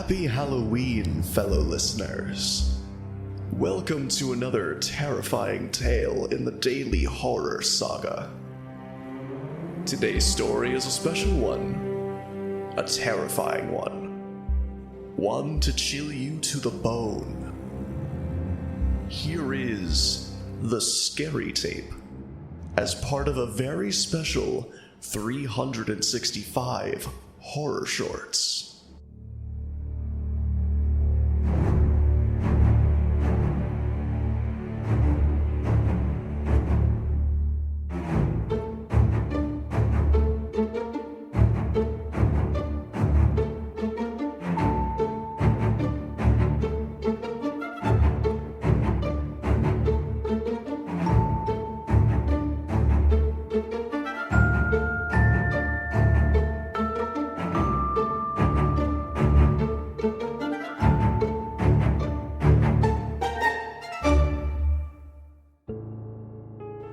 Happy Halloween, fellow listeners. Welcome to another terrifying tale in the daily horror saga. Today's story is a special one, a terrifying one to chill you to the bone. Here is the Scary Tape, as part of a very special 365 horror shorts.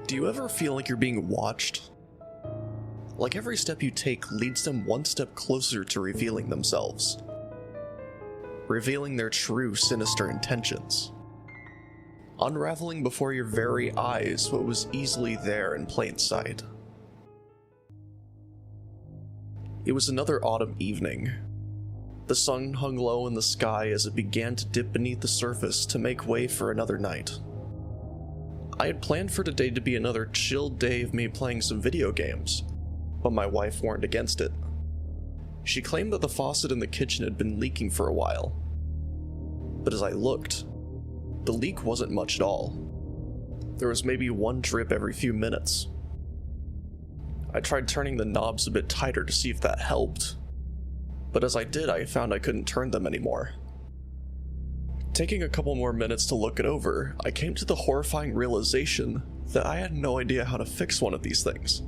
Do you ever feel like you're being watched? Like every step you take leads them one step closer to revealing themselves. Revealing their true sinister intentions. Unraveling before your very eyes what was easily there in plain sight. It was another autumn evening. The sun hung low in the sky as it began to dip beneath the surface to make way for another night. I had planned for today to be another chill day of me playing some video games, but my wife warned against it. She claimed that the faucet in the kitchen had been leaking for a while. But as I looked, the leak wasn't much at all. There was maybe one drip every few minutes. I tried turning the knobs a bit tighter to see if that helped, but as I did, I found I couldn't turn them anymore. Taking a couple more minutes to look it over, I came to the horrifying realization that I had no idea how to fix one of these things.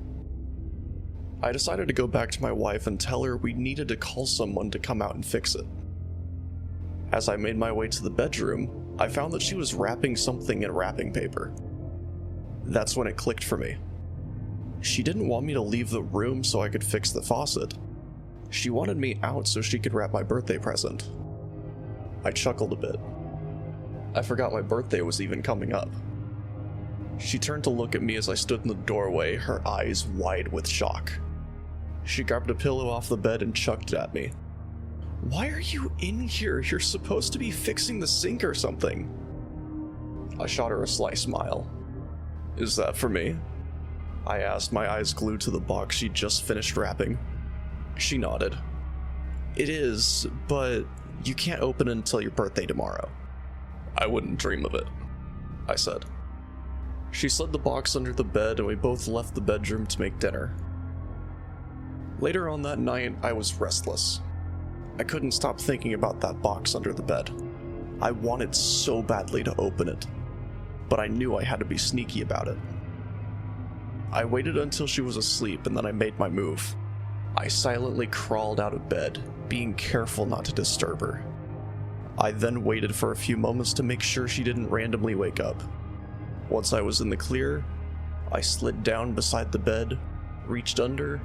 I decided to go back to my wife and tell her we needed to call someone to come out and fix it. As I made my way to the bedroom, I found that she was wrapping something in wrapping paper. That's when it clicked for me. She didn't want me to leave the room so I could fix the faucet. She wanted me out so she could wrap my birthday present. I chuckled a bit. I forgot my birthday was even coming up. She turned to look at me as I stood in the doorway, her eyes wide with shock. She grabbed a pillow off the bed and chucked it at me. "Why are you in here? You're supposed to be fixing the sink or something." I shot her a sly smile. "Is that for me?" I asked, my eyes glued to the box she'd just finished wrapping. She nodded. "It is, but you can't open it until your birthday tomorrow." "I wouldn't dream of it," I said. She slid the box under the bed and we both left the bedroom to make dinner. Later on that night, I was restless. I couldn't stop thinking about that box under the bed. I wanted so badly to open it, but I knew I had to be sneaky about it. I waited until she was asleep and then I made my move. I silently crawled out of bed, being careful not to disturb her. I then waited for a few moments to make sure she didn't randomly wake up. Once I was in the clear, I slid down beside the bed, reached under,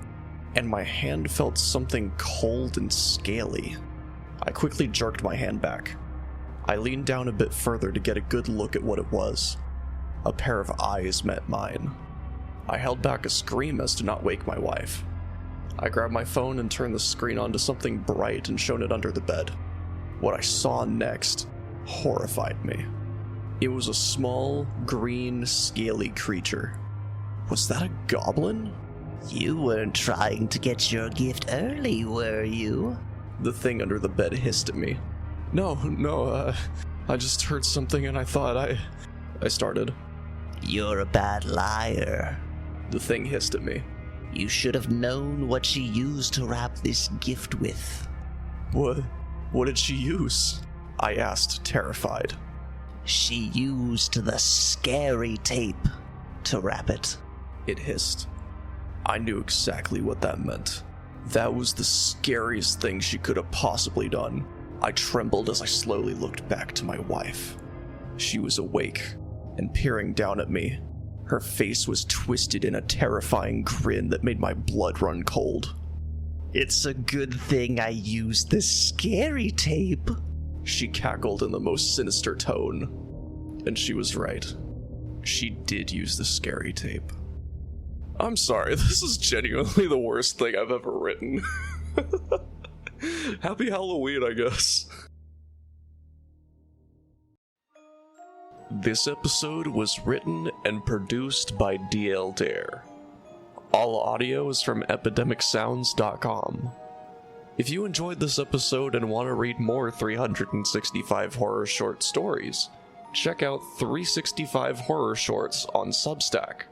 and my hand felt something cold and scaly. I quickly jerked my hand back. I leaned down a bit further to get a good look at what it was. A pair of eyes met mine. I held back a scream as to not wake my wife. I grabbed my phone and turned the screen onto something bright and shone it under the bed. What I saw next horrified me. It was a small, green, scaly creature. Was that a goblin? "You weren't trying to get your gift early, were you?" The thing under the bed hissed at me. No, I just heard something and I thought I started. "You're a bad liar." The thing hissed at me. "You should have known what she used to wrap this gift with." What did she use?" I asked, terrified. "She used the Scary Tape to wrap it." It hissed. I knew exactly what that meant. That was the scariest thing she could have possibly done. I trembled as I slowly looked back to my wife. She was awake and peering down at me. Her face was twisted in a terrifying grin that made my blood run cold. It's a good thing I used the scary tape. She cackled in the most sinister tone. And she was right. She did use the scary tape. I'm sorry, this is genuinely the worst thing I've ever written. Happy Halloween, I guess. This episode was written and produced by DL Dare. All audio is from epidemicsounds.com. If you enjoyed this episode and want to read more 365 horror short stories, check out 365 Horror Shorts on Substack,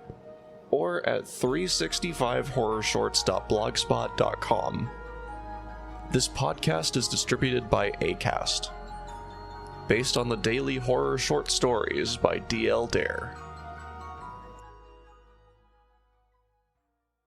or at 365horrorshorts.blogspot.com. This podcast is distributed by Acast, based on the daily horror short stories by DL Dare.